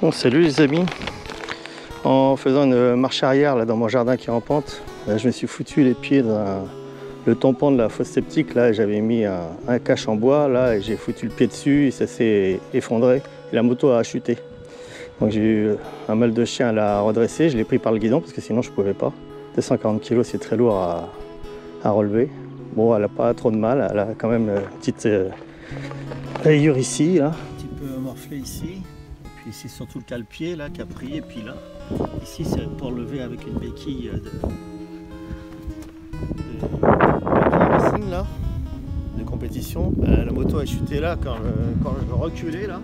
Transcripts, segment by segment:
Bon, salut les amis. En faisant une marche arrière là dans mon jardin qui est en pente, je me suis foutu les pieds dans le tampon de la fosse septique. Là, j'avais mis un cache en bois là et j'ai foutu le pied dessus et ça s'est effondré et la moto a chuté. Donc j'ai eu un mal de chien à la redresser. Je l'ai pris par le guidon parce que sinon je pouvais pas. 240 kg, c'est très lourd à relever. Bon, elle n'a pas trop de mal. Elle a quand même une petite rayure ici, là. Un petit peu morflé ici. Puis ici surtout le cale-pied là qui a pris, et puis là, ici c'est pour lever avec une béquille racing là, de compétition. La moto a chuté là quand je reculais là.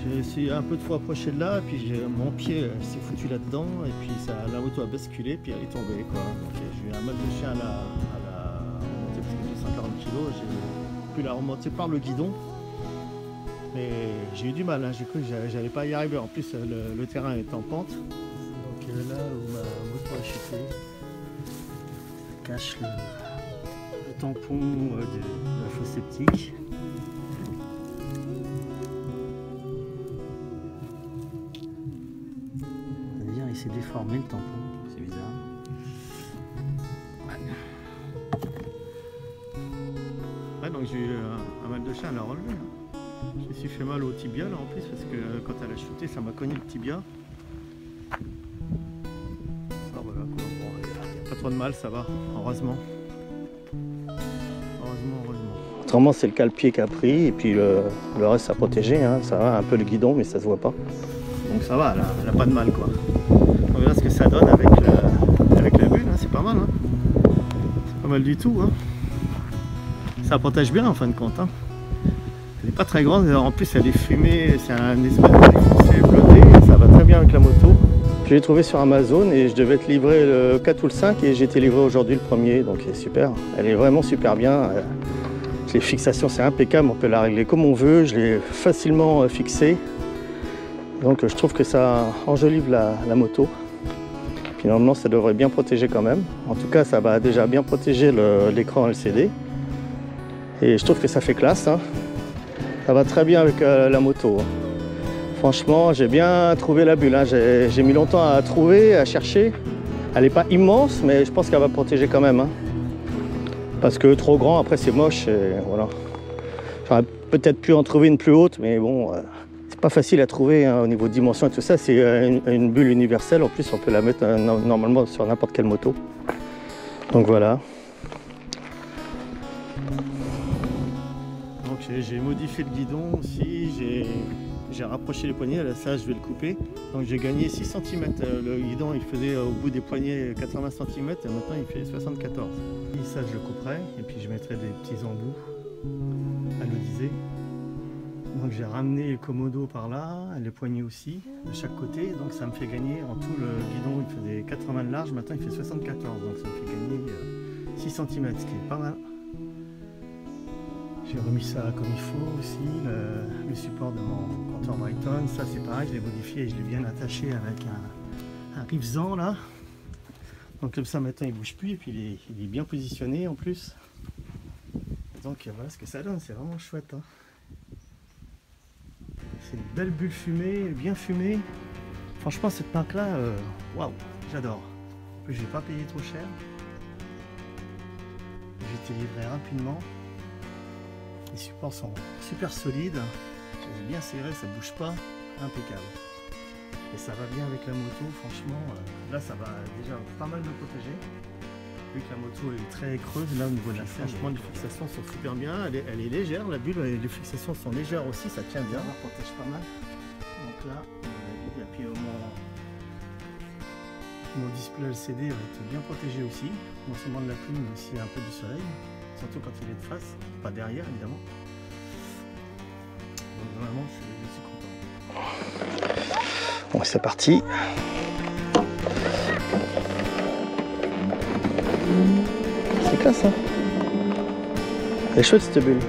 J'ai essayé un peu de fois approcher de là, et puis mon pied s'est foutu là-dedans, et puis la moto a basculé, puis elle est tombée quoi. Donc j'ai eu un mal de chien à la remontée parce que j'ai 140 kg, j'ai pu la remonter par le guidon. Mais j'ai eu du mal, hein. J'ai cru que j'allais pas y arriver. En plus, le terrain est en pente. Donc là où ma moto a chuté, ça cache le tampon de la fosse septique. C'est-à-dire il s'est déformé le tampon, c'est bizarre. Ouais, donc j'ai eu un mal de chien à la relever. Hein. Je me suis fait mal au tibia là en plus parce que quand elle a chuté ça m'a cogné le tibia. Ah voilà quoi, bon, il n'y a pas trop de mal, ça va, heureusement. Heureusement. Autrement c'est le cale-pied qui a pris et puis le reste ça a protégé, hein. Ça va un peu le guidon mais ça se voit pas. Donc ça va, elle n'a pas de mal quoi. On verra ce que ça donne avec la bulle, hein. C'est pas mal, hein. C'est pas mal du tout, hein. Ça protège bien en fin de compte, hein. Elle n'est pas très grande, en plus elle est fumée, c'est un espèce de défoncé bleuté, ça va très bien avec la moto. Je l'ai trouvé sur Amazon et je devais être livré le 4 ou le 5 et j'ai été livré aujourd'hui le 1er, donc c'est super. Elle est vraiment super bien. Les fixations c'est impeccable, on peut la régler comme on veut, je l'ai facilement fixée. Donc je trouve que ça enjolive la moto. Puis normalement ça devrait bien protéger quand même. En tout cas ça va déjà bien protéger l'écran LCD. Et je trouve que ça fait classe, hein. Ça va très bien avec la moto. Franchement, j'ai bien trouvé la bulle, hein. J'ai mis longtemps à trouver, à chercher. Elle n'est pas immense, mais je pense qu'elle va protéger quand même, hein. Parce que trop grand, après c'est moche. Et voilà. J'aurais peut-être pu en trouver une plus haute, mais bon, c'est pas facile à trouver, hein, au niveau de dimension et tout ça. C'est une bulle universelle. En plus, on peut la mettre normalement sur n'importe quelle moto. Donc voilà. J'ai modifié le guidon aussi, j'ai rapproché les poignets, là ça je vais le couper. Donc j'ai gagné 6 cm, le guidon il faisait au bout des poignets 80 cm et maintenant il fait 74. Et ça je le couperai et puis je mettrai des petits embouts anodisés. Donc j'ai ramené le commodo par là, les poignets aussi, de chaque côté, donc ça me fait gagner, en tout le guidon il faisait 80 de large, maintenant il fait 74, donc ça me fait gagner 6 cm, ce qui est pas mal. J'ai remis ça comme il faut aussi, le support de mon compteur Brighton, ça c'est pareil, je l'ai modifié et je l'ai bien attaché avec un rivesant là. Donc comme ça maintenant il bouge plus et puis il est bien positionné en plus. Donc voilà ce que ça donne, c'est vraiment chouette, hein. C'est une belle bulle fumée, bien fumée. Franchement cette marque là, waouh, j'adore. En plus je n'ai pas payé trop cher. J'ai été livré rapidement. Les supports sont super solides, je les ai bien serrés, ça bouge pas, impeccable. Et ça va bien avec la moto, franchement, là ça va déjà pas mal me protéger. Vu que la moto est très creuse, là au niveau de la selle, franchement les fixations sont super bien, elle est légère, la bulle, les fixations sont légères aussi, ça tient bien, ça protège pas mal. Donc là, et puis mon display LCD va être bien protégé aussi, non seulement de la pluie mais aussi un peu du soleil. Surtout quand il est de face, pas derrière évidemment. Donc vraiment je suis content. Bon c'est parti. C'est classe, hein. Elle est chouette cette bulle.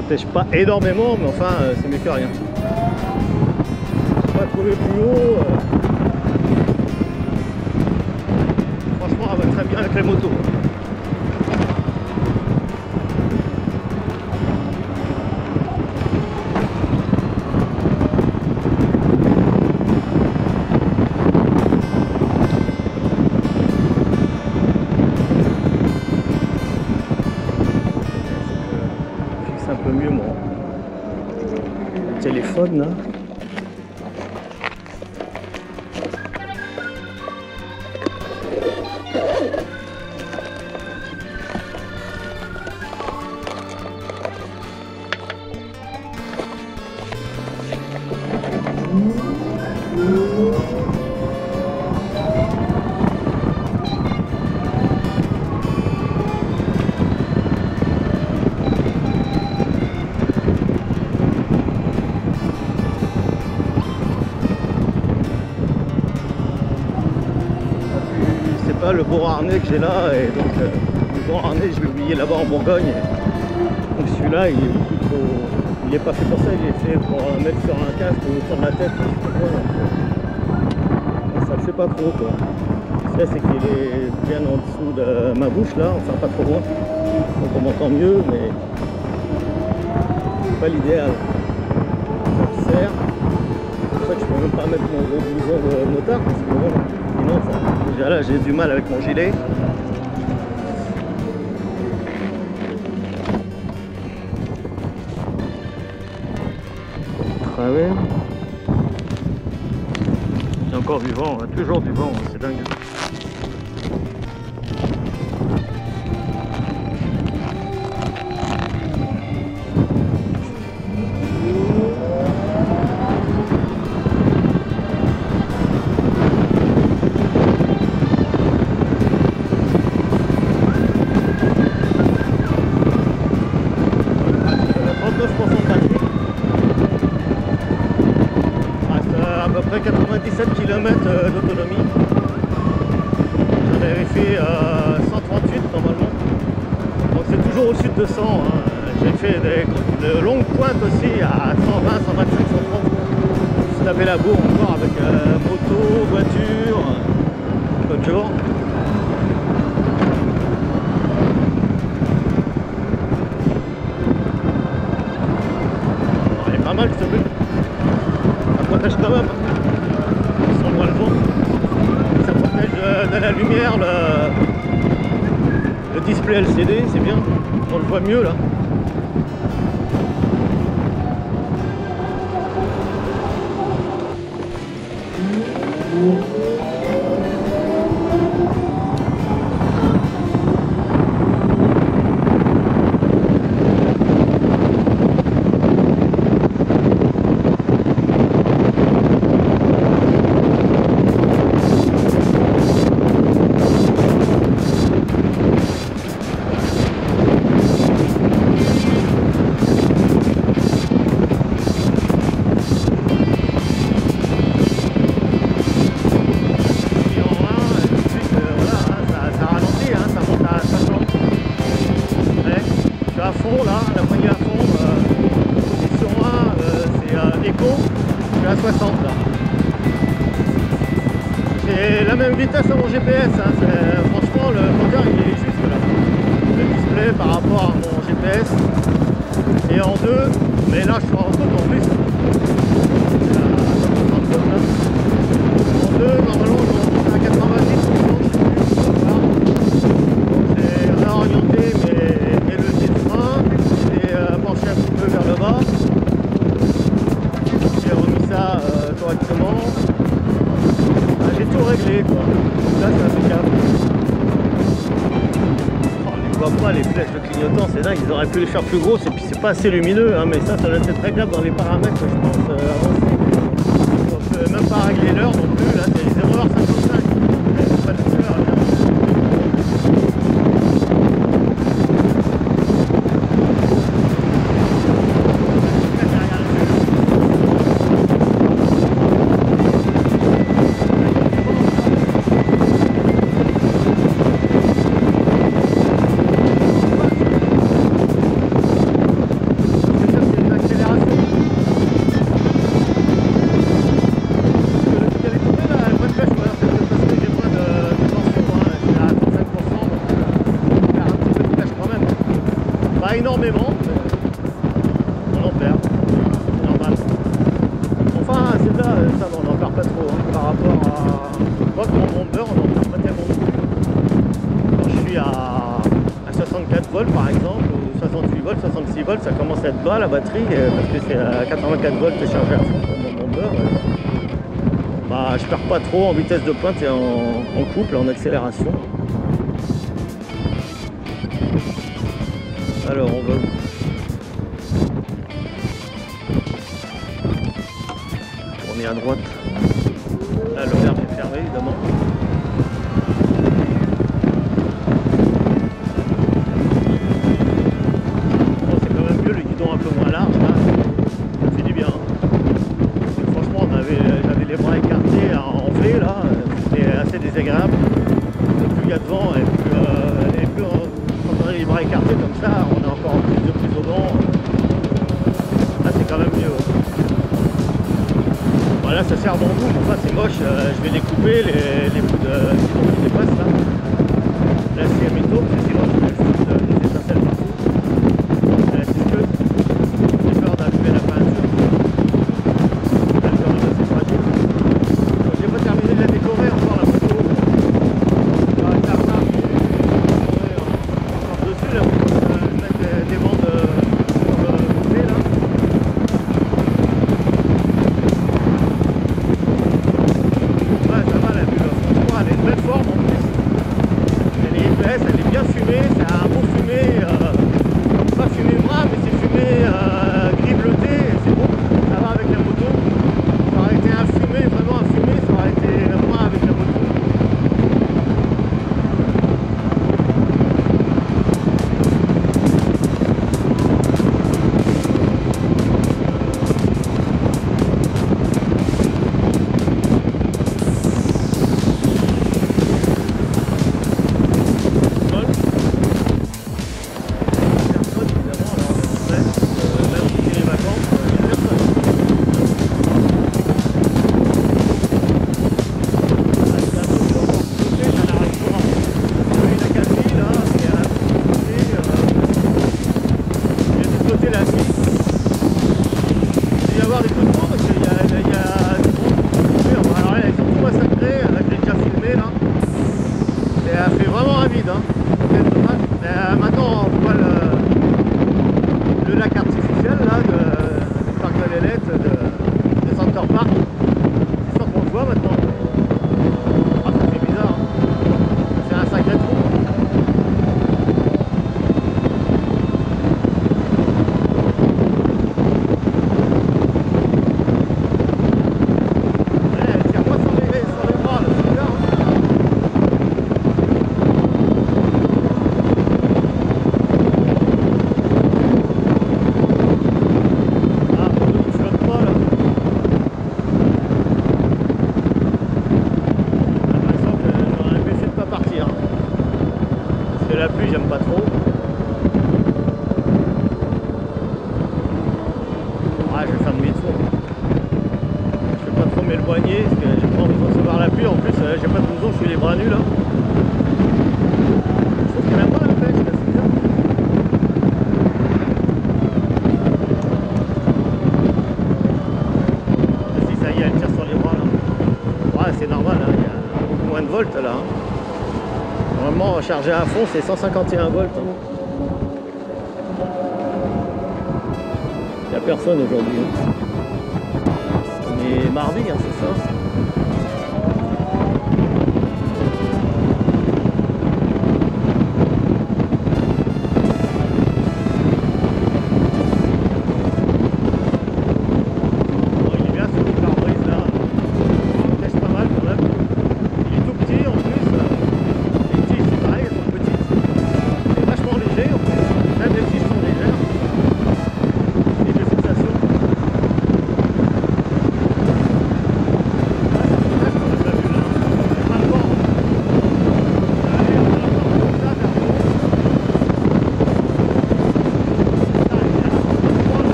protège pas énormément, mais enfin c'est mieux que rien. On va trouver plus haut. Franchement, elle va très bien avec les motos. Un peu mieux mon téléphone là. Le bon harnais que j'ai là, et donc le bon harnais je l'ai oublié là-bas en Bourgogne, donc celui-là il est beaucoup trop, il est pas fait pour ça, il est fait pour mettre sur un casque ou sur la tête, donc ça le fait pas trop quoi. Là c'est qu'il est bien en dessous de ma bouche là, enfin pas trop loin, donc on m'entend mieux, mais c'est pas l'idéal. Ça me sert, c'est pour ça que je peux même pas mettre mon gros blouson de motard, parce que bon, sinon ça, déjà là j'ai du mal avec mon gilet. Travers. C'est encore du vent, hein, toujours du vent, hein, c'est dingue. À peu près 97 km d'autonomie. J'en avais fait 138 normalement. Donc c'est toujours au-dessus de 200. Hein. J'ai fait de longues pointes aussi à 120, 125, 130. Je tapais la bourre encore avec moto, voiture, comme tu vois. Elle est pas mal cette bulle. Ça protège quand même. Sans moi le vent. Ça protège de la lumière, le display LCD, c'est bien. On le voit mieux là. À fond là, la poignée à fond, position 1, c'est écho, je suis à 60 là. J'ai la même vitesse à mon GPS, hein. Franchement le compteur il est juste là. Le display par rapport à mon GPS est en 2, mais là je suis en côte en plus. En 2, normalement je suis à 90, donc j'ai réorienté mes leviers de frein et penché un petit peu vers le bas. J'ai remis ça correctement. J'ai tout réglé quoi. Là c'est impeccable. Oh, on les voit pas les flèches de clignotant, c'est dingue, ils auraient pu les faire plus grosses et puis c'est pas assez lumineux, hein, mais ça doit être réglable dans les paramètres je pense avancés. Donc même pas régler l'heure non plus, là c'est 0h55. Pas de fleurs, bas la batterie parce que c'est à 84 volts chargé à fond dans mon beurre. Bah, je perds pas trop en vitesse de pointe et en couple, en accélération. Alors on va où? On est à droite. Là l'auberge est fermée évidemment. Bon, c'est quand même mieux, le guidon un peu moins large là. Ça fait du bien. Franchement j'avais les bras écartés en V là, c'était assez désagréable. Plus il y a de vent et plus quand on a les bras écartés comme ça, on a encore plus au vent. Là c'est quand même mieux. Voilà, ça sert bon goût, mais enfin c'est moche, je vais découper les bouts de guidon qui dépassent là. Là c'est métaux, parce que sinon je vais foutre des étincelles partout. Là c'est que j'ai peur d'allumer la peinture. Elle est quand même assez fragile. Donc j'ai pas terminé de la décorer encore la photo. Je vais arrêter à ça. Encore dessus là, je vais mettre des bandes coupées là. Elle est de belle forme en plus. Elle est épaisse, elle est bien fumée, c'est un beau fumé, pas fumé brun, mais c'est fumé gris bleuté, c'est bon, ça va avec la moto. Ça aurait été un fumé, vraiment un fumé, ça aurait été brun avec la moto. Maintenant on voit le lac artificiel là, du parc de l'Ailette, de Center Park. C'est ça qu'on le voit maintenant. Ah, ça fait bizarre. Hein. C'est un sacré trou. Elle tire pas sur les bras là, c'est bizarre. Hein. La pluie, j'aime pas trop. Ah, je vais faire demi-tour. Je vais pas trop m'éloigner parce que j'ai pas envie de recevoir la pluie. En plus, j'ai pas de blouson, je suis les bras nus là. Je trouve qu'il n'y a même pas la pêche, là, c'est bien. Si, ça y est, elle tire sur les bras là. Ouais, c'est normal, hein. Il y a beaucoup moins de volts là. Hein. Normalement, chargé à fond, c'est 151 volts. Il n'y a personne aujourd'hui. On est mardi, hein, c'est ça. Bon, il est bien ce petit pare-brise là. Il pèse pas mal quand même. Il est tout petit en plus. Pareil, elles sont petites. C'est vachement léger en plus. Même les tiges sont légères. Et de fixation.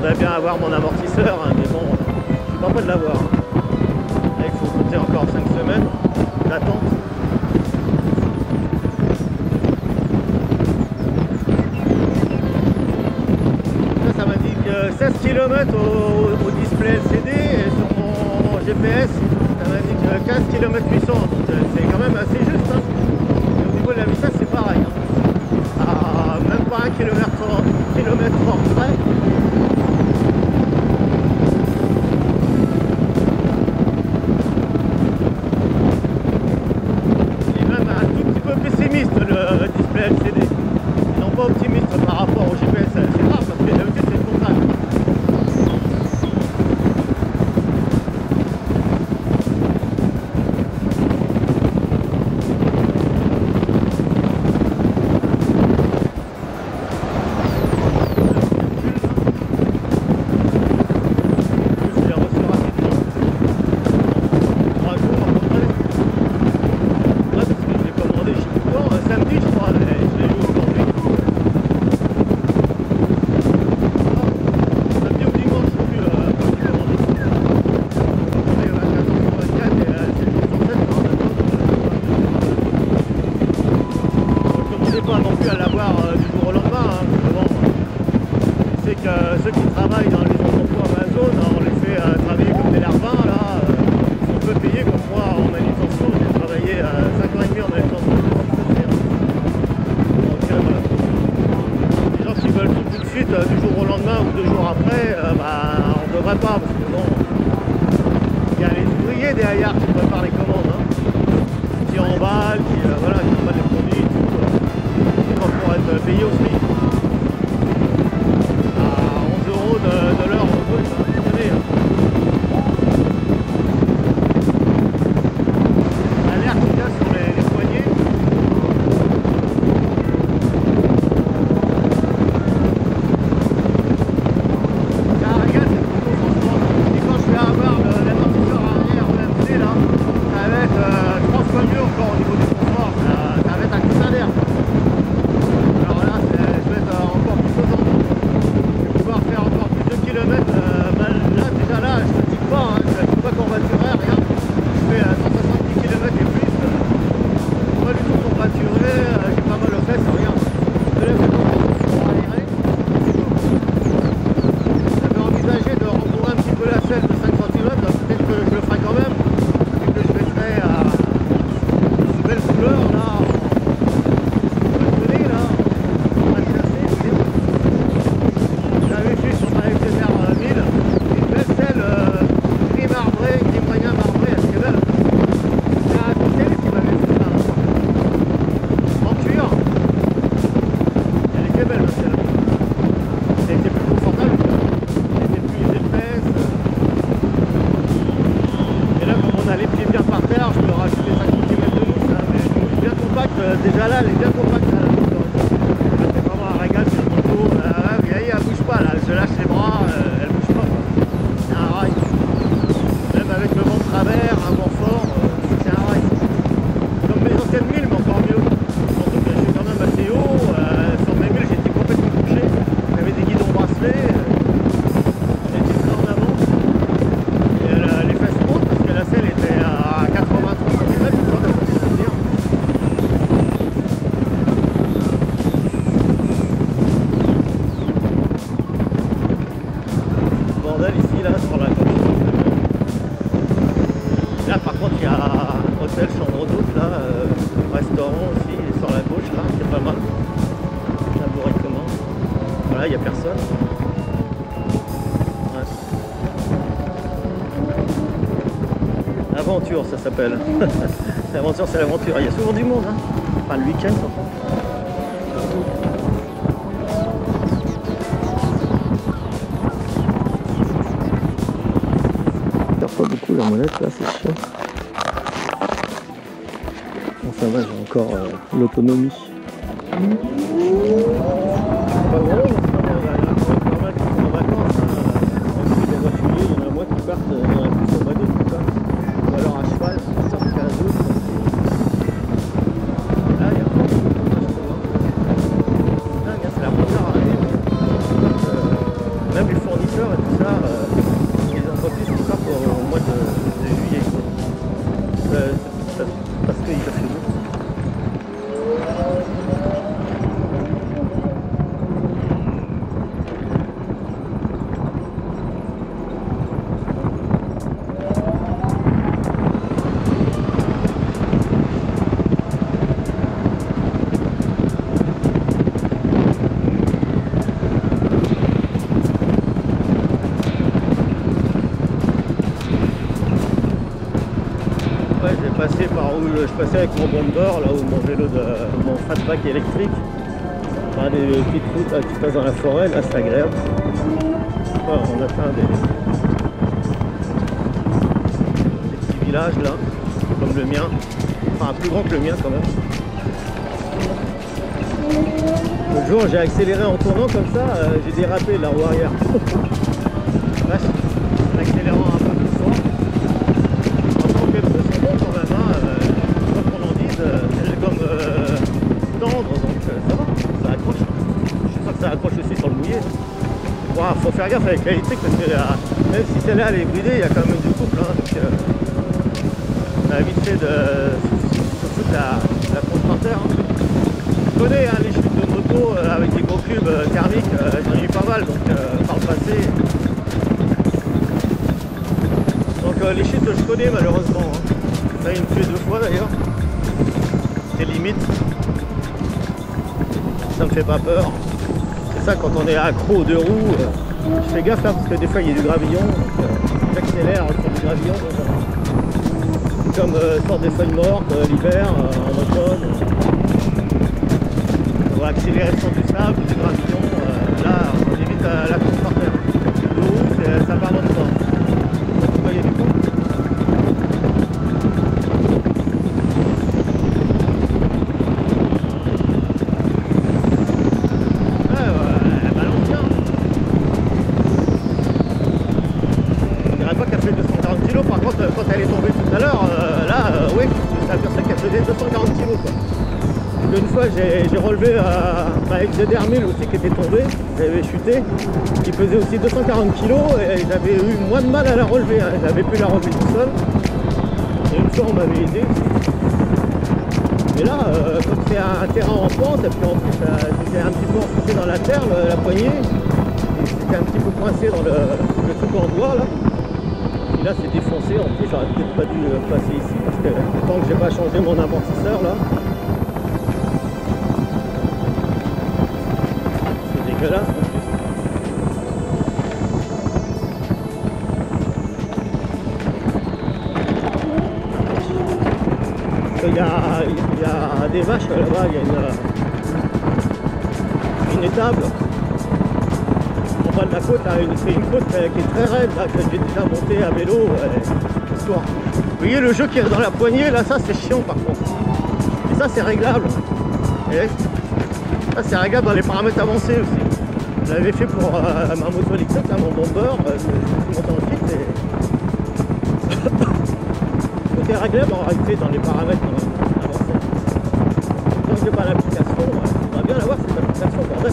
j'aimerais bien avoir mon amortisseur, hein, mais bon, je suis pas prêt de l'avoir. Là, il faut compter encore 5 semaines d'attente. Ça m'indique 16 km au display LCD et sur mon GPS, ça m'indique 15 km 800, donc c'est quand même assez juste. Hein. Et au niveau de la vitesse, c'est pareil. Hein. À même pas 1 km près. Il est même un tout petit peu pessimiste le display LCD. Et non pas optimiste par rapport au GPS. C'est rare parce que d'habitude c'est le contraire. Ceux qui travaillent dans les entrepôts Amazon, on les fait travailler comme des larbins, là, ils sont peu payés comme moi en manutention, j'ai travaillé 5 ans et demi en manutention. Donc voilà. Les gens qui veulent tout de suite, du jour au lendemain ou 2 jours après, on ne devrait pas, parce que bon, il y a les ouvriers derrière qui préparent les commandes, hein, qui emballent, voilà, qui emballent les produits, tout, pour être payés au SMIC. De l'heure en brut, hein, désolé. L'alerte qu'il y a sur les poignées. Ça regarde, c'est plutôt franchement. Et quand je vais avoir l'amortisseur arrière OMC là, ça va être 3 fois mieux encore au niveau du confort. Ça va être un coup d'air. Alors là, je vais être encore plus content. Je vais pouvoir faire encore plus de kilomètres. Là, déjà là, je ne dis pas, hein, je ne dis pas covoiturer, rien. Je fais 170 km et plus. Pas du tout covoiturer, j'ai pas mal aux fesses, rien. Je lève le pour aérer. J'avais envisagé de rembourrer un petit peu la selle de 5 cm, peut-être que je le ferai quand même, vu que je mettrai une belle couleur là. Déjà là, elle est bien compacte. C'est vraiment un régal sur le moto. Elle bouge pas là, je lâche les bras, elle bouge pas. C'est un rail. Même avec le vent de travers, un vent fort, c'est un rail. Comme mes anciennes milles, mais encore mieux. Surtout que je suis quand même assez haut. Sur mes milles, j'étais complètement couché. J'avais des guidons bracelets. J'étais très en avant. Et les fesses hautes, parce que la selle était à 83 cm. Ici là sur la gauche. Là par contre il y a hôtel, chambre d'hôte là, restaurant aussi sur la gauche là, c'est pas mal. La bourrée commence. Voilà, il n'y a personne. Ouais. Aventure ça s'appelle. L'aventure c'est l'aventure. Il y a souvent du monde, hein. Enfin le week-end. Pas beaucoup la molette là, c'est chiant. Bon, ça va, j'ai encore l'autonomie. Pas vraiment, il y a pas mal qui sont en vacances. Des voituriers, il y en a moins qui partent plus au bateau, tout ça. Ou alors à cheval, ça fait 15 jours. Là, il y a un peu de c'est la première année. Même les fournisseurs. où je passais avec mon bomber, là où mon vélo de mon fatback électrique. Des petites routes là, qui passent dans la forêt, là c'est agréable. Voilà, on atteint des petits villages là, comme le mien, enfin plus grand que le mien quand même. Le jour j'ai accéléré en tournant comme ça, j'ai dérapé la roue arrière. Vache, en accélérant un peu plus fort. Après on fait le son bon quand même, hein, quoi qu'on en dise, c'est comme tendre, donc ça va, ça accroche. Je suis sûr que ça accroche aussi sur le mouillé. Bon, faut faire gaffe avec l'électrique parce que même si celle-là elle est bridée, il y a quand même du couple, hein, donc on a vite fait de foutre la contre-terre. Hein. Je connais hein, les chutes de moto avec des gros cubes thermiques, j'en ai eu pas mal donc par le passé. Donc les chutes je connais malheureusement. Hein. Ça il me fait 2 fois d'ailleurs. C'est limite. Ça me fait pas peur. C'est ça quand on est accro aux 2 roues. Je fais gaffe là parce que des fois il y a du gravillon. J'accélère sur du gravillon. Comme sort des feuilles mortes l'hiver, en automne. On va accélérer sur du sable, du gravillon. Là on évite la course par terre. L'eau ça pardonne pas. Il y a du coup. Quand elle est tombée tout à l'heure, oui, ça veut dire qu'elle faisait 240 kg. Une fois, j'ai relevé avec Zedermil aussi qui était tombé, j'avais chuté, qui faisait aussi 240 kg et j'avais eu moins de mal à la relever, hein. J'avais pu la relever tout seul. Et une fois, on m'avait aidé. Mais là, comme c'est un terrain en pente, et puis en plus, j'étais un petit peu enfoncé dans la terre, la poignée, et c'était un petit peu coincé dans le truc en bois là. Et là c'est défoncé, en plus j'aurais peut-être pas dû passer ici parce que tant que j'ai pas changé mon amortisseur là, c'est dégueulasse en plus. Il y a des vaches là-bas, il y a une étable. De la côte, c'est une côte qui est très raide là, que j'ai déjà monté à vélo ce soir. Vous voyez le jeu qui est dans la poignée là, ça c'est chiant par contre. Et ça c'est réglable. Et ça c'est réglable dans les paramètres avancés aussi. Je l'avais fait pour ma moto électrique, là, mon bomber, je monte en kit et c'est réglable en réalité dans les paramètres avancés. Tant que j'ai pas l'application, on va bien l'avoir cette application bordel.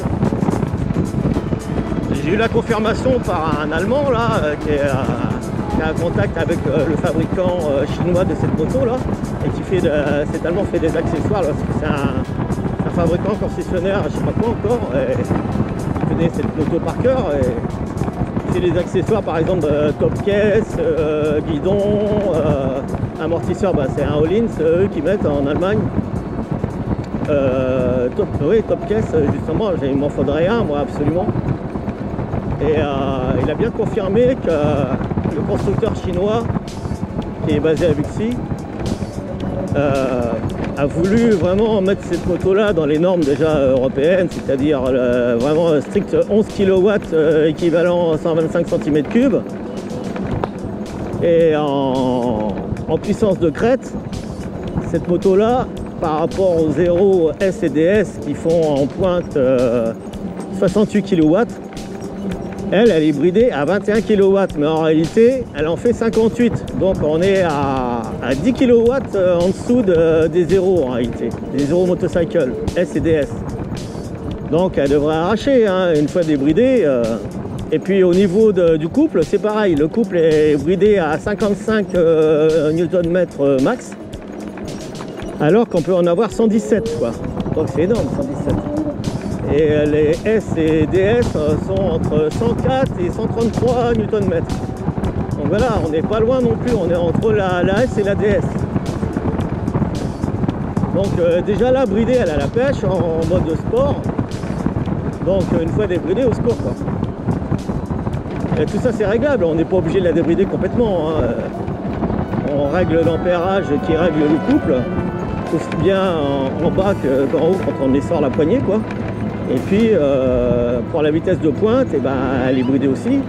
J'ai eu la confirmation par un Allemand là, qui a un contact avec le fabricant chinois de cette moto là, et qui fait cet Allemand fait des accessoires. C'est un fabricant concessionnaire, je sais pas quoi encore, et il connaît cette moto par cœur et il fait des accessoires par exemple top caisse, guidon, amortisseur, c'est un Öhlins, eux qui mettent en Allemagne. Top caisse justement, il m'en faudrait un moi absolument. Et il a bien confirmé que le constructeur chinois qui est basé à Vuxy a voulu vraiment mettre cette moto là dans les normes déjà européennes, c'est-à-dire vraiment strict 11 kW équivalent 125 cm3 et en puissance de crête. Cette moto là par rapport aux 0 S et DS qui font en pointe 68 kW, elle est bridée à 21 kW, mais en réalité, elle en fait 58. Donc on est à 10 kW en dessous des 0 en réalité, des 0 motorcycle S et DS. Donc elle devrait arracher hein, une fois débridée. Et puis au niveau du couple, c'est pareil. Le couple est bridé à 55 Nm max, alors qu'on peut en avoir 117 quoi. Donc c'est énorme, 117. Et les S et DS sont entre 104 et 133 Nm. Donc voilà, on n'est pas loin non plus, on est entre la S et la DS. Donc déjà là, bridée, elle a la pêche en mode sport. Donc une fois débridée, au secours quoi. Et tout ça c'est réglable, on n'est pas obligé de la débrider complètement. Hein. on règle l'ampérage qui règle le couple, aussi bien en bas qu'en haut quand on essore la poignée, quoi. Et puis pour la vitesse de pointe, et ben, elle est bridée aussi.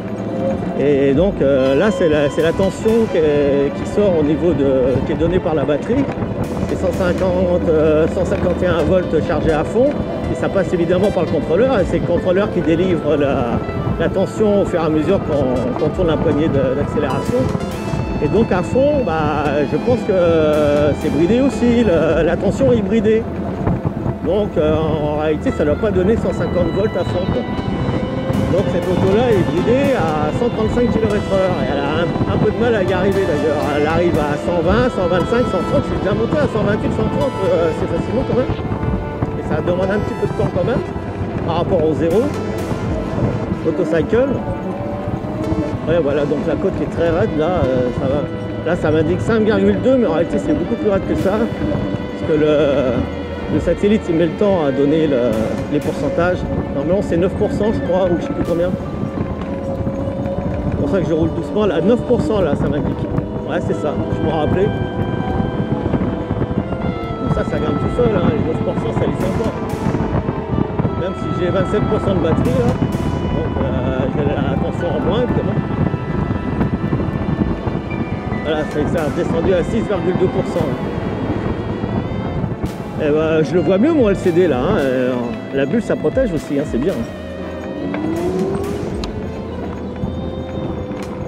Et donc là c'est la tension qui sort au niveau qui est donnée par la batterie. C'est 151 volts chargés à fond. Et ça passe évidemment par le contrôleur. Et c'est le contrôleur qui délivre la tension au fur et à mesure qu'on tourne la poignée d'accélération. Et donc à fond, bah, je pense que c'est bridé aussi. La tension est bridée. Donc en réalité ça ne doit pas donner 150 volts à fond, quoi. Donc cette moto-là est bridée à 135 km/h et elle a un peu de mal à y arriver d'ailleurs. Elle arrive à 120, 125, 130, je suis déjà monté à 128, 130 assez facilement quand même. Et ça demande un petit peu de temps quand même par rapport au zéro. Autocycle. Ouais, voilà, donc la côte qui est très raide, là, ça va. Là ça m'indique 5,2, mais en réalité c'est beaucoup plus raide que ça. Parce que le satellite il met le temps à donner les pourcentages. Normalement c'est 9% je crois, ou je sais plus combien. C'est pour ça que je roule doucement. Là, 9% là ça m'indique. Ouais c'est ça, je m'en rappelais. Donc ça grimpe tout seul, hein. Les 9% ça les sent pas. Même si j'ai 27% de batterie là. Donc j'ai la tension en moins évidemment. Voilà, ça a descendu à 6,2%. Eh ben, je le vois mieux mon LCD là, hein. La bulle ça protège aussi, hein, c'est bien.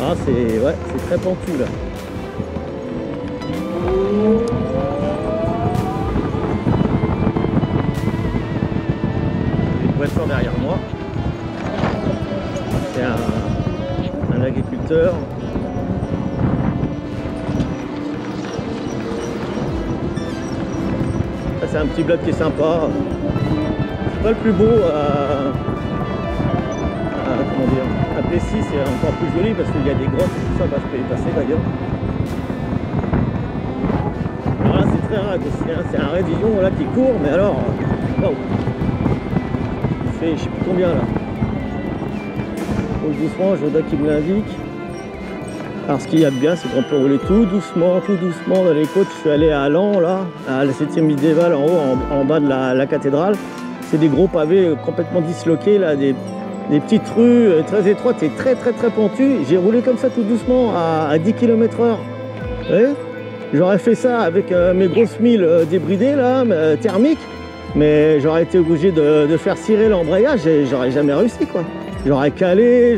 Ah c'est très pentu là. Une voiture derrière moi. C'est un agriculteur. C'est un petit bled qui est sympa. C'est pas le plus beau comment dire, à Plessis c'est encore plus joli parce qu'il y a des grottes et tout ça, bah, je peux y passer d'ailleurs. Alors là c'est très raide aussi, hein. C'est un raidillon là qui court, mais alors wow. Il fait je sais plus combien là. Donc doucement, je voudrais qu'il me l'indique. Alors ce qu'il y a de bien, c'est qu'on peut rouler tout doucement dans les côtes. Je suis allé à Allan, là, à la 7e médiévale, en haut, en bas de la cathédrale. C'est des gros pavés complètement disloqués, là, des petites rues très étroites et très pentues. J'ai roulé comme ça tout doucement à 10 km/h. Vous voyez, j'aurais fait ça avec mes grosses milles débridées, là, thermiques, mais j'aurais été obligé de faire cirer l'embrayage et j'aurais jamais réussi, quoi. J'aurais calé,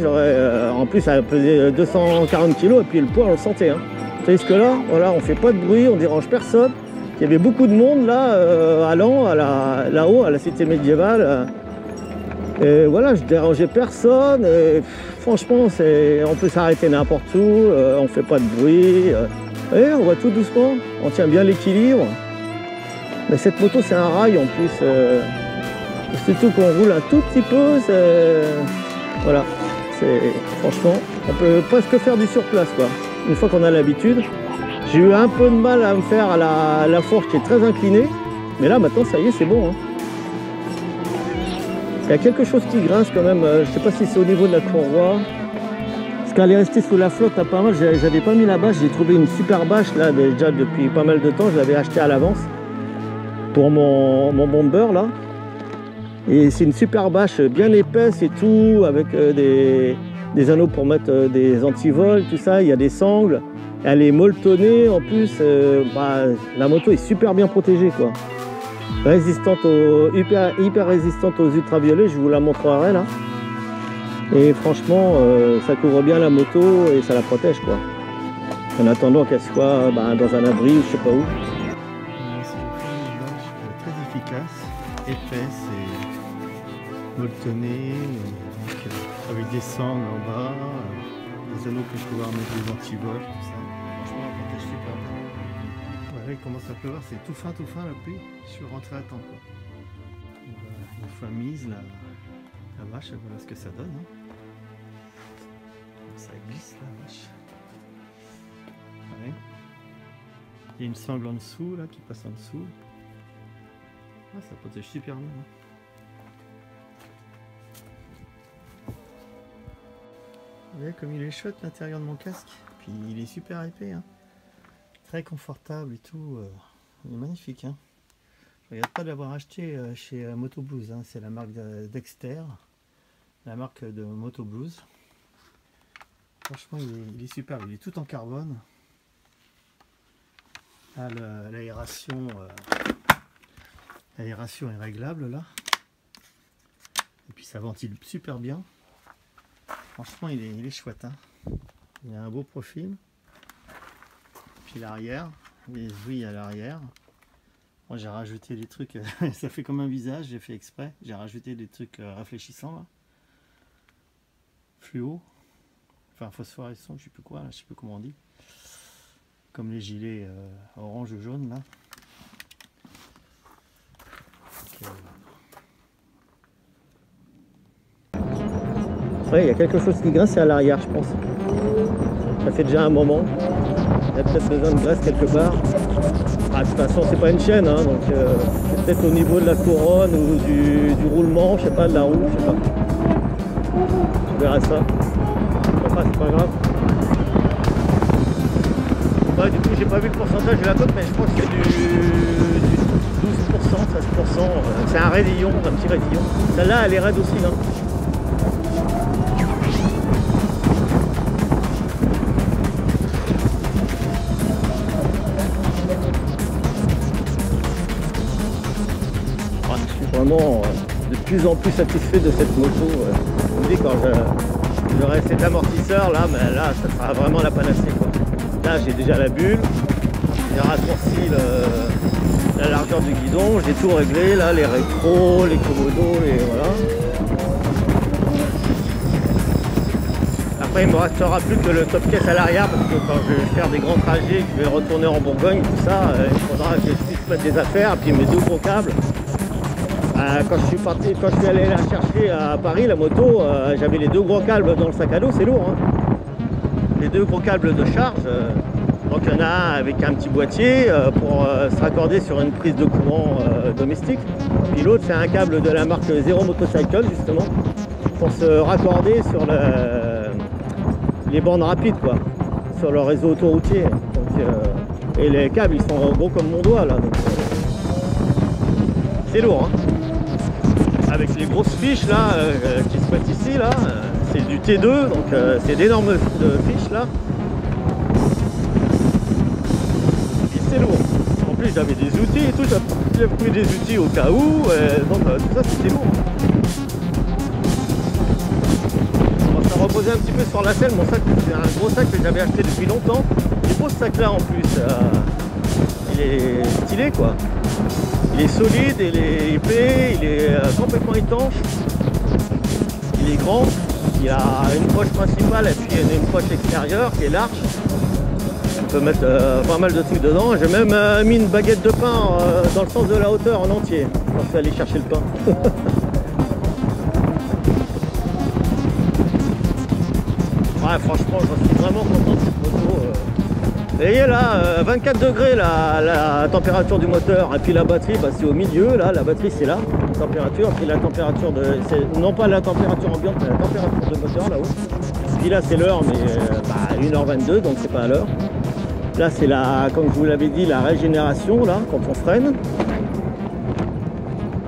en plus ça pesait 240 kg et puis le poids on le sentait, hein. Tandis que là, voilà, on fait pas de bruit, on dérange personne. Il y avait beaucoup de monde là, à Lens, là-haut, à la cité médiévale. Et voilà, je dérangeais personne. Et, franchement, on peut s'arrêter n'importe où, on fait pas de bruit. Et on va tout doucement, on tient bien l'équilibre. Mais cette moto c'est un rail en plus. Surtout qu'on roule un tout petit peu, voilà, franchement, on peut presque faire du surplace, quoi. Une fois qu'on a l'habitude. J'ai eu un peu de mal à me faire à la fourche qui est très inclinée, mais là maintenant ça y est, c'est bon, hein. Il y a quelque chose qui grince quand même, je sais pas si c'est au niveau de la courroie. Parce qu'elle est restée sous la flotte à pas mal, j'avais pas mis la bâche, j'ai trouvé une super bâche là déjà depuis pas mal de temps, je l'avais acheté à l'avance pour mon bomber là. Et c'est une super bâche bien épaisse et tout, avec des anneaux pour mettre des antivols, tout ça. Il y a des sangles. Elle est molletonnée en plus. La moto est super bien protégée, quoi. Résistante hyper résistante aux ultraviolets, je vous la montrerai là. Et franchement, ça couvre bien la moto et ça la protège, quoi. En attendant qu'elle soit dans un abri ou je sais pas où. C'est très efficace, épaisse et molletonnée, avec des sangles en bas, des anneaux pour pouvoir mettre des antivols, tout ça. Franchement, la protège super bien. Voilà, il commence à pleuvoir, c'est tout fin la pluie. Je suis rentré à temps, quoi. Une fois mise la vache, voilà ce que ça donne, hein. Ça glisse la vache. Ouais. Il y a une sangle en dessous là qui passe en dessous. Ah, ça protège super bien, hein. Vous voyez comme il est chouette l'intérieur de mon casque. Puis il est super épais, hein. Très confortable et tout. Il est magnifique. Hein. Je regrette pas de l'avoir acheté chez Moto Blues. Hein. C'est la marque Dexter, la marque de Moto Blues. Franchement, il est superbe. Il est tout en carbone. L'aération est réglable là. Et puis ça ventile super bien. Franchement, il est chouette. Hein. Il a un beau profil. Puis l'arrière, les ouïes à l'arrière. Moi j'ai rajouté des trucs, ça fait comme un visage, j'ai fait exprès. J'ai rajouté des trucs réfléchissants là. Fluo. Enfin phosphorescent, je sais plus quoi, là, je sais plus comment on dit. Comme les gilets orange ou jaune là. Ouais, il y a quelque chose qui grince à l'arrière, je pense. Ça fait déjà un moment. Il y a peut-être besoin de graisse quelque part. Ah, de toute façon, c'est pas une chaîne, hein, donc c'est peut-être au niveau de la couronne ou du roulement, je sais pas, de la roue, je sais pas. On verra ça. Enfin, c'est pas grave. Ouais, du coup, j'ai pas vu le pourcentage de la côte, mais je crois que c'est du 12%, 13%. C'est un raidillon, un petit raidillon. Celle-là, elle est raide aussi, hein. Vraiment de plus en plus satisfait de cette moto. Je me dis quand j'aurai cet amortisseur là, mais là ça sera vraiment la panacée quoi. Là j'ai déjà la bulle, j'ai raccourci la largeur du guidon, j'ai tout réglé là, les rétros, les commodos, les voilà. Après il me restera plus que le top caisse à l'arrière parce que quand je vais faire des grands trajets, que je vais retourner en Bourgogne, tout ça, il faudra que je puisse mettre des affaires, et puis mes deux gros câbles. Quand je suis allé la chercher à Paris, la moto, j'avais les deux gros câbles dans le sac à dos, c'est lourd. Hein. Les deux gros câbles de charge. Donc il y en a un avec un petit boîtier pour se raccorder sur une prise de courant domestique. Puis l'autre c'est un câble de la marque Zero Motorcycle justement pour se raccorder sur les bornes rapides quoi, sur le réseau autoroutier. Donc, et les câbles ils sont gros comme mon doigt là. C'est lourd. Hein. Avec les grosses fiches là qui se mettent ici là, c'est du T2 donc c'est d'énormes fiches là. Et c'est lourd. En plus j'avais des outils et tout, j'ai pris des outils au cas où, donc tout ça c'était lourd. Bon, ça reposait un petit peu sur la selle, mon sac c'est un gros sac que j'avais acheté depuis longtemps. Il est beau ce sac là en plus, il est stylé quoi. Il est solide, il est épais, il est complètement étanche, il est grand, il a une poche principale et puis il y a une poche extérieure qui est large. On peut mettre pas mal de trucs dedans. J'ai même mis une baguette de pain dans le sens de la hauteur en entier quand je suis allé chercher le pain. Ouais, franchement, je suis vraiment content de cette moto. Vous voyez là, 24 degrés la température du moteur, et puis la batterie, bah, c'est au milieu, là, la batterie c'est là, la température, puis la température de... Non pas la température ambiante, mais la température de moteur là-haut. Puis là c'est l'heure, mais 1h22, donc c'est pas à l'heure. Là c'est la, comme je vous l'avais dit, la régénération, là, quand on freine.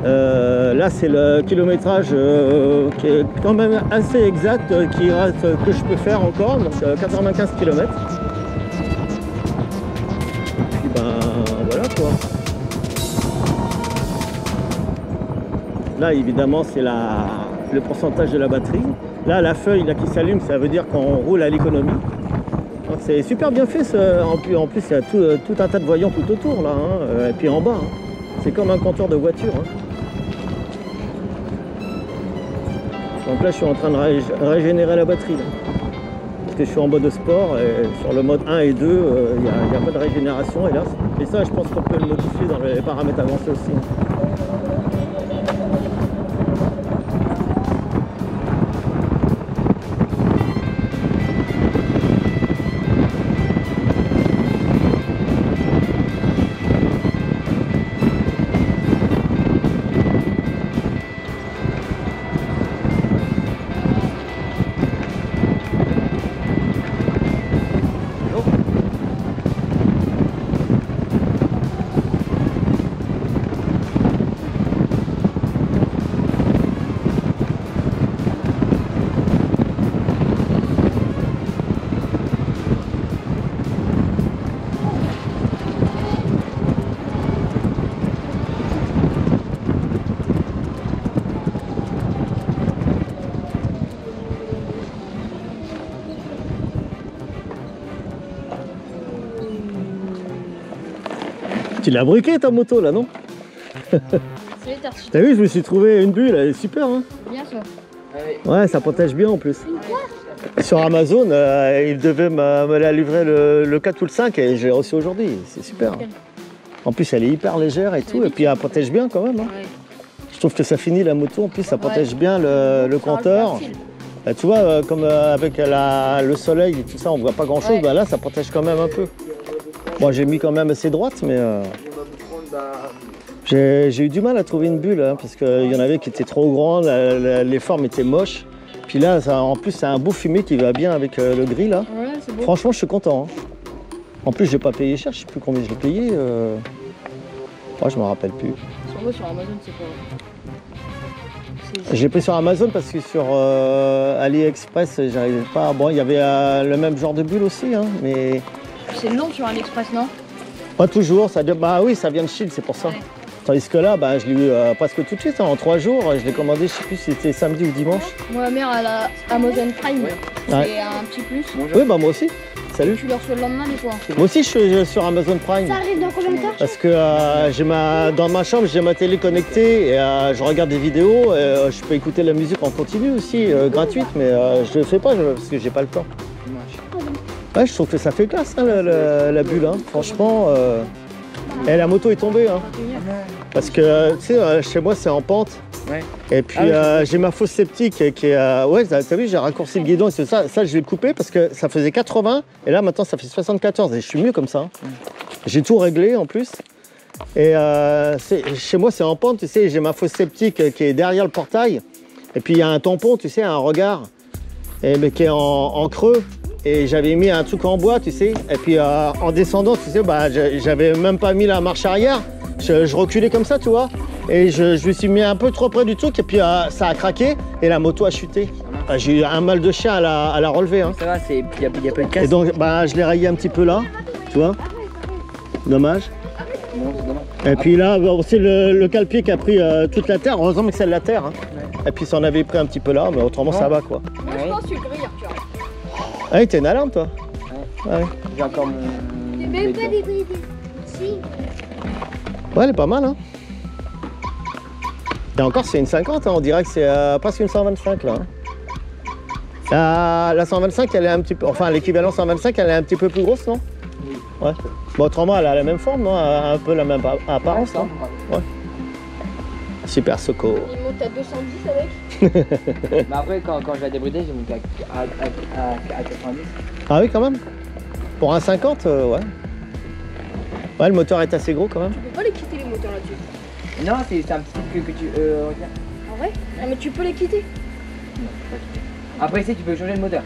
Là c'est le kilométrage qui est quand même assez exact, que je peux faire encore, donc 95 km. Voilà quoi. Là évidemment c'est le pourcentage de la batterie. Là la feuille là, qui s'allume, ça veut dire qu'on roule à l'économie. Donc c'est super bien fait. En plus il y a tout un tas de voyants tout autour là. Hein. Et puis en bas, hein. C'est comme un compteur de voiture. Hein. Donc là je suis en train de régénérer la batterie. Là. Parce que je suis en mode sport et sur le mode 1 et 2 il n'y a pas de régénération hélas. Et ça je pense qu'on peut le modifier dans les paramètres avancés aussi. Tu l'as briqué ta moto là, non? T'as vu, je me suis trouvé une bulle, elle est super hein. Bien ça. Ouais, ça protège bien en plus. Sur Amazon, ils devaient me la livrer le 4 ou le 5 et je l'ai reçu aujourd'hui, c'est super. En plus elle est hyper légère et tout, et puis elle protège bien quand même. Hein. Je trouve que ça finit la moto, en plus ça protège bien le compteur. Bah, tu vois, comme avec le soleil et tout ça, on voit pas grand chose, bah, là ça protège quand même un peu. Bon, j'ai mis quand même assez droite, mais j'ai eu du mal à trouver une bulle, hein, parce qu'il y en avait qui étaient trop grandes, les formes étaient moches. Puis là, en plus, c'est un beau fumier qui va bien avec le gris là. Ouais, c'est beau. Franchement, je suis content. Hein. En plus, j'ai pas payé cher, je sais plus combien je l'ai payé. Moi, je me rappelle plus. Sur Amazon, c'est pas. J'ai pris sur Amazon parce que sur AliExpress, j'arrivais pas. Bon, il y avait le même genre de bulle aussi, hein, mais. C'est long sur AliExpress, non? Pas toujours. Bah oui, ça vient de Chine, c'est pour ça. Ouais. Tandis que là, bah, je l'ai eu presque tout de suite, hein, en 3 jours. Je l'ai commandé, je sais plus si c'était samedi ou dimanche. Moi, ma mère, elle a Amazon Prime. Ouais. C'est un petit plus. Oui, bah moi aussi. Salut. Tu le reçois le lendemain des fois. Moi aussi, je suis sur Amazon Prime. Ça arrive dans combien de temps? Parce que dans ma chambre, j'ai ma télé connectée et je regarde des vidéos. Et, je peux écouter la musique en continu aussi, gratuite, mais je le fais pas parce que j'ai pas le temps. Ouais, je trouve que ça fait classe, hein, la bulle. Hein. Franchement, et la moto est tombée. Hein. Parce que, tu sais, chez moi, c'est en pente. Ouais. Et puis, j'ai ma fosse septique qui est... ouais, t'as vu, j'ai raccourci le guidon et c'est ça. Ça, je l'ai coupé parce que ça faisait 80 et là, maintenant, ça fait 74. Et je suis mieux comme ça. Hein. J'ai tout réglé en plus. Et chez moi, c'est en pente, tu sais. J'ai ma fosse septique qui est derrière le portail. Et puis, il y a un tampon, tu sais, un regard, mais qui est en creux. Et j'avais mis un truc en bois, tu sais. Et puis, en descendant, tu sais, bah, j'avais même pas mis la marche arrière. Je reculais comme ça, tu vois. Et je me suis mis un peu trop près du truc et puis ça a craqué et la moto a chuté. J'ai eu un mal de chien à la relever. Hein. Ça va, il y a pas de casse. Et donc bah, je l'ai rayé un petit peu là, tu vois. Dommage. Bon, c'est dommage. Et puis là, c'est le cale-pied qui a pris toute la terre. Heureusement que c'est de la terre. Hein. Ouais. Et puis ça en avait pris un petit peu là, mais autrement ça va quoi. Moi je pense que tu le grilles, Arthur. Ah, t'es une alarme toi? Ouais. J'ai encore mon... T'es même pas débridé. Si. Ouais, elle est pas mal, hein. Et encore, c'est une 50, hein. On dirait que c'est presque une 125, là. Hein. La 125, elle est un petit peu... Enfin, l'équivalent 125, elle est un petit peu plus grosse, non? Oui. Ouais. Bon, autrement, elle a la même forme, non? Un peu la même apparence, non? Ouais. Super Soco. Il monte à 210 avec. Mais après, quand je l'ai débridé, j'ai monté à 90. Ah oui, quand même? Pour un 50, ouais. Ouais, le moteur est assez gros quand même. Tu peux pas les quitter les moteurs là-dessus. Non, c'est un petit truc que tu... regarde. Ah ouais? Non mais tu peux les quitter. Non, pas quitter. Après, tu peux changer le moteur.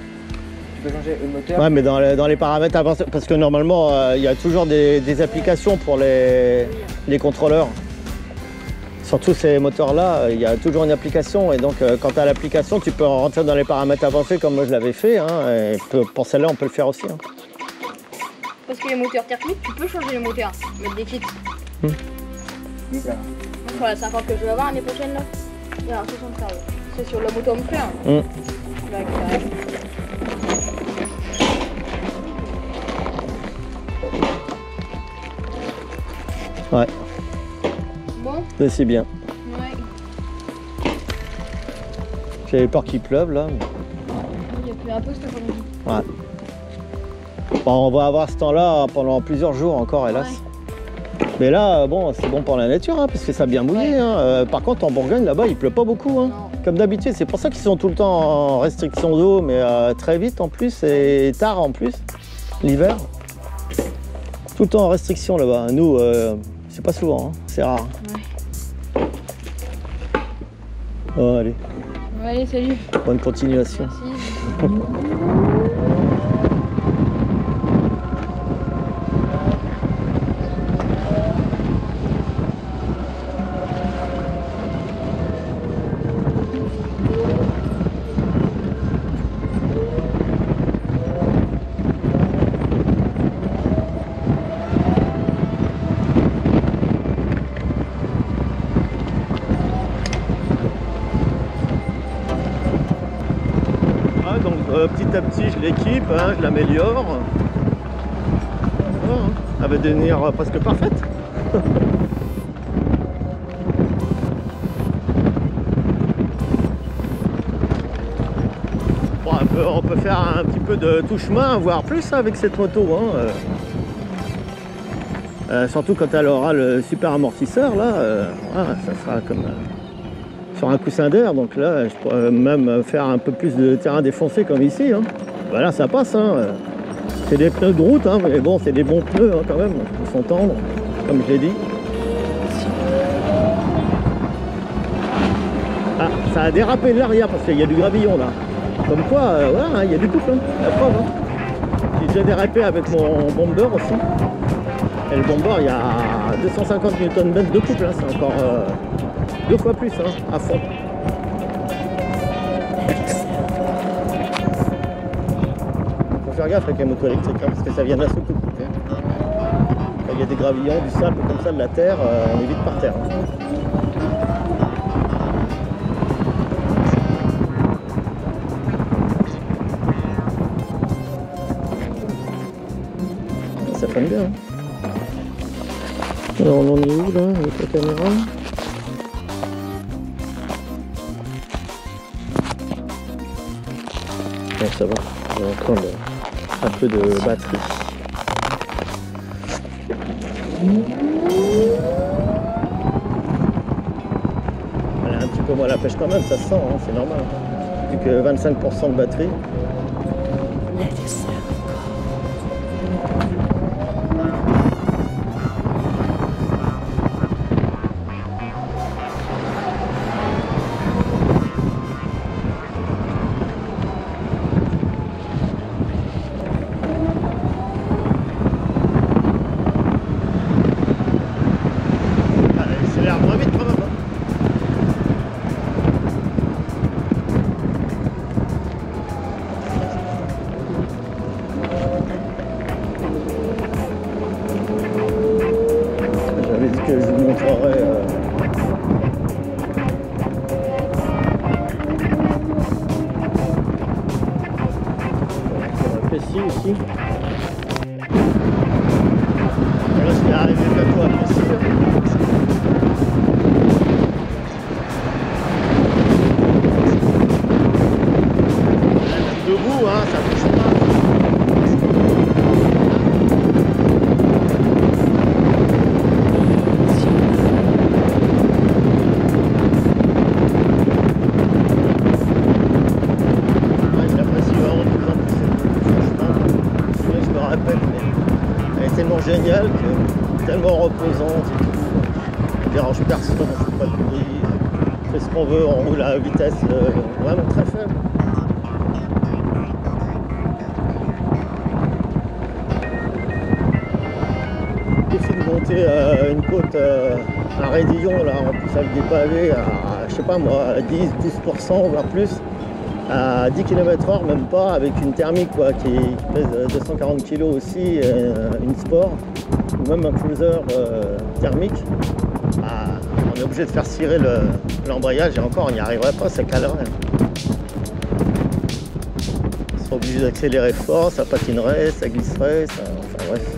Tu peux changer le moteur. Ouais, mais dans les paramètres avancés, parce que normalement, il y a toujours des applications pour les contrôleurs. Surtout ces moteurs-là, il y a toujours une application. Et donc, quand tu as l'application, tu peux rentrer dans les paramètres avancés comme moi je l'avais fait. Hein, et pour celle-là, on peut le faire aussi. Hein. Parce que les moteurs thermiques, tu peux changer les moteurs, mettre des kits. Voilà, la 50 que je vais avoir l'année prochaine là, il y a un 60 carrés. C'est sur la moto homme frère. Ouais. Bon. C'est bien. Ouais. J'avais peur qu'il pleuve là. Il y a plus un peu cet après-midi. Ouais. Bon, on va avoir ce temps-là pendant plusieurs jours encore, hélas. Ouais. Mais là, bon, c'est bon pour la nature, hein, parce que ça a bien mouillé. Ouais. Hein. Par contre, en Bourgogne, là-bas, il pleut pas beaucoup. Hein. Comme d'habitude, c'est pour ça qu'ils sont tout le temps en restriction d'eau, mais très vite en plus, et tard en plus, l'hiver. Tout le temps en restriction là-bas. Nous, c'est pas souvent, hein. C'est rare. Ouais. Oh, allez. Ouais, allez, salut. Bonne continuation. Merci. Petit à petit, je l'équipe, hein, je l'améliore. Voilà, hein. Elle va devenir presque parfaite. Bon, on peut faire un petit peu de tout chemin, voire plus avec cette moto. Hein. Surtout quand elle aura le super amortisseur, là, voilà, ça sera comme sur un coussin d'air. Donc là, je pourrais même faire un peu plus de terrain défoncé comme ici. Hein. Voilà, ça passe. Hein. C'est des pneus de route, hein, mais bon, c'est des bons pneus hein, quand même. Ils sont tendres, comme je l'ai dit. Ah, ça a dérapé de l'arrière parce qu'il y a du gravillon là. Comme quoi, ouais, il y a du couple, hein, la preuve. Hein. J'ai déjà dérapé avec mon bomber aussi. Et le bomber, il y a 250 Nm de couple, hein, c'est encore 2 fois plus, hein, à fond. Faut faire gaffe avec les motos électriques, hein, parce que ça vient de la soucoupe. Okay. Quand il y a des gravillons, du sable comme ça, de la terre, on est vite par terre. Hein. Ça freine bien. Hein. Alors on en est où là avec la caméra? Bon, ça va, on va prendre un peu de batterie. Elle est un petit peu moins à la pêche quand même, ça se sent, hein, c'est normal. Plus que 25% de batterie. Que je vous montrerai Plessis aussi. Là je vais arriver bientôt à Plessis. Debout, hein, ça bouge pas. Génial, que tellement reposante et tout, on dérange personne, on fait pas de bruit, on fait ce qu'on veut, on roule à vitesse vraiment très faible. Il suffit de monter une côte à Rédillon, là, en plus avec des pavés à je sais pas moi, à 10-12% voire plus, à 10 km/h, même pas, avec une thermique quoi, qui pèse 240 kg aussi, une sport, ou même un cruiser thermique. On est obligé de faire cirer l'embrayage et encore on n'y arriverait pas, ça calerait. On serait obligé d'accélérer fort, ça patinerait, ça glisserait, ça... enfin bref.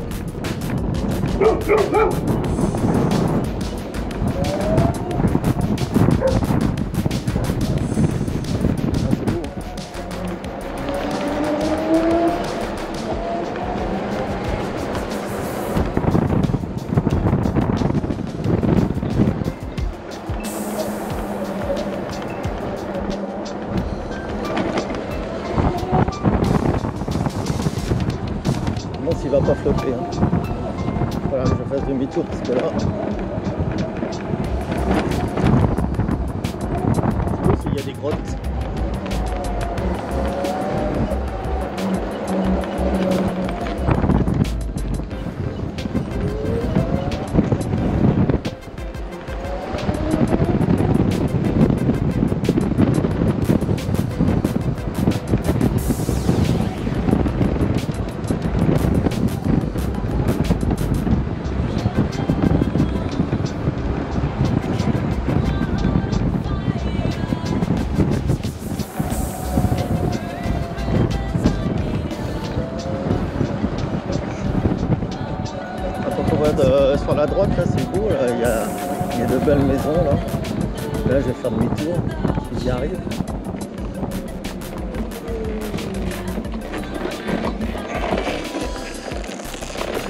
Il va pas flotter. Hein. Voilà, je fasse demi-tour parce que là. Il y a des grottes. sur la droite, là, c'est beau. Là. Il y a de belles maisons, là. Là, je vais faire demi-tour. J'y arrive.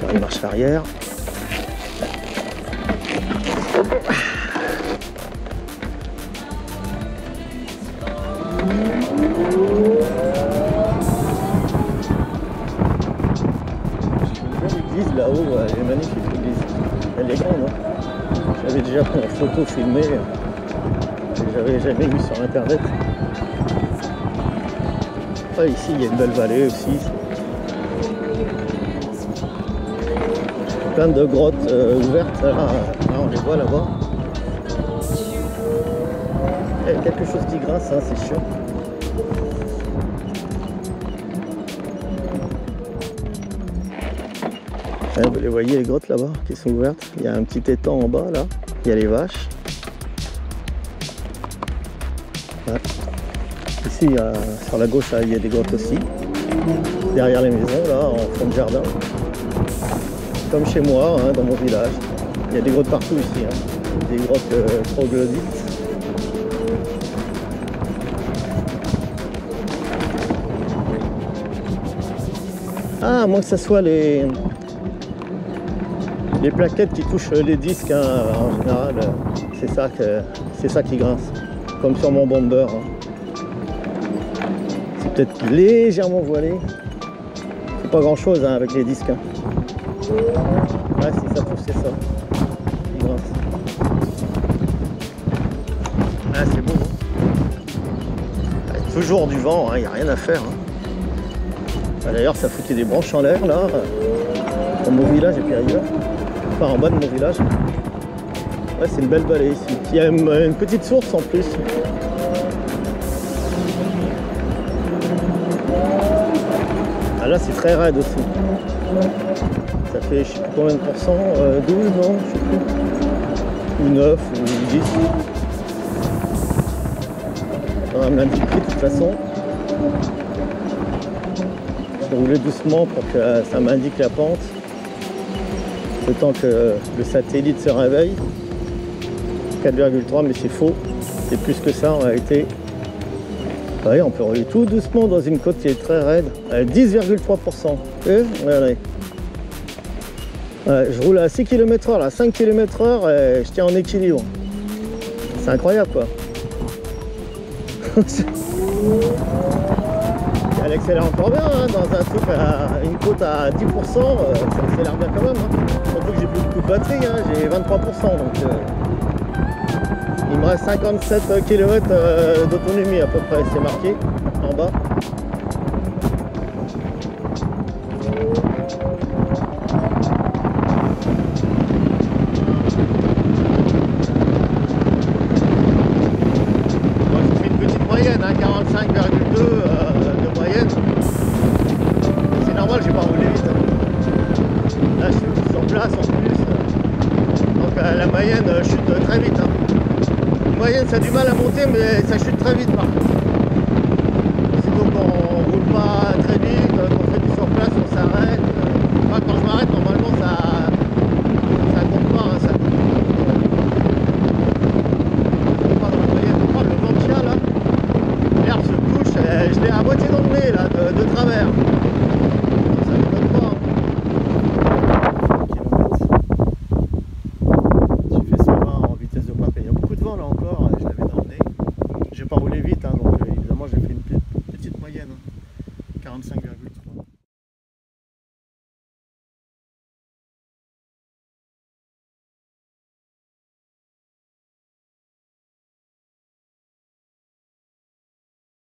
Faire une marche arrière. L'église là-haut, elle est magnifique l'église. Elle est grande. Hein. J'avais déjà pris en photo filmée. J'avais jamais vu sur internet. Ah, ici il y a une belle vallée aussi. Plein de grottes ouvertes. Là, on les voit là-bas. Il y a quelque chose qui grince, hein, c'est sûr. Vous les voyez les grottes là-bas qui sont ouvertes. Il y a un petit étang en bas là. Il y a les vaches. Ouais. Ici, sur la gauche, là, il y a des grottes aussi. Derrière les maisons, là, en fond de jardin. Comme chez moi, hein, dans mon village. Il y a des grottes partout ici. Hein. Des grottes troglodytes. Ah, à moins que ce soit les plaquettes qui touchent les disques, hein, en général, c'est ça qui grince. Comme sur mon bomber. Hein. C'est peut-être légèrement voilé. C'est pas grand chose hein, avec les disques. Hein. Ouais, si ça touche, c'est ça. Il grince. Ah, c'est beau. Hein. Ouais, toujours du vent, il n'y a rien à faire. Hein. Ah, d'ailleurs, ça foutait des branches en l'air là. Dans mon village et puis ailleurs. Enfin, en bas de mon village. Ouais, c'est une belle vallée ici. Il y a une petite source en plus. Ah là, c'est très raide aussi. Ça fait je sais plus combien de pourcents, 12 non, je sais plus. Ou 9 ou 10. On va me l'indiquer de toute façon. Je vais rouler doucement pour que ça m'indique la pente. Le temps que le satellite se réveille. 4,3 mais c'est faux. C'est plus que ça en réalité. Ouais, on peut rouler tout doucement dans une côte qui est très raide. 10,3%. Ouais. Je roule à 6 km/h, à 5 km/h et je tiens en équilibre. C'est incroyable quoi. Elle accélère encore bien hein, dans un truc à une côte à 10%, ça accélère bien quand même. Hein. Surtout que j'ai plus beaucoup de batterie, hein, j'ai 23%. Donc il me reste 57 km d'autonomie à peu près, c'est marqué en bas. Hein, 45,2 de moyenne. C'est normal, j'ai pas roulé vite. Là, je suis sur place en plus. Donc la moyenne chute très vite. Hein. La moyenne, ça a du mal à monter, mais ça chute très vite par contre.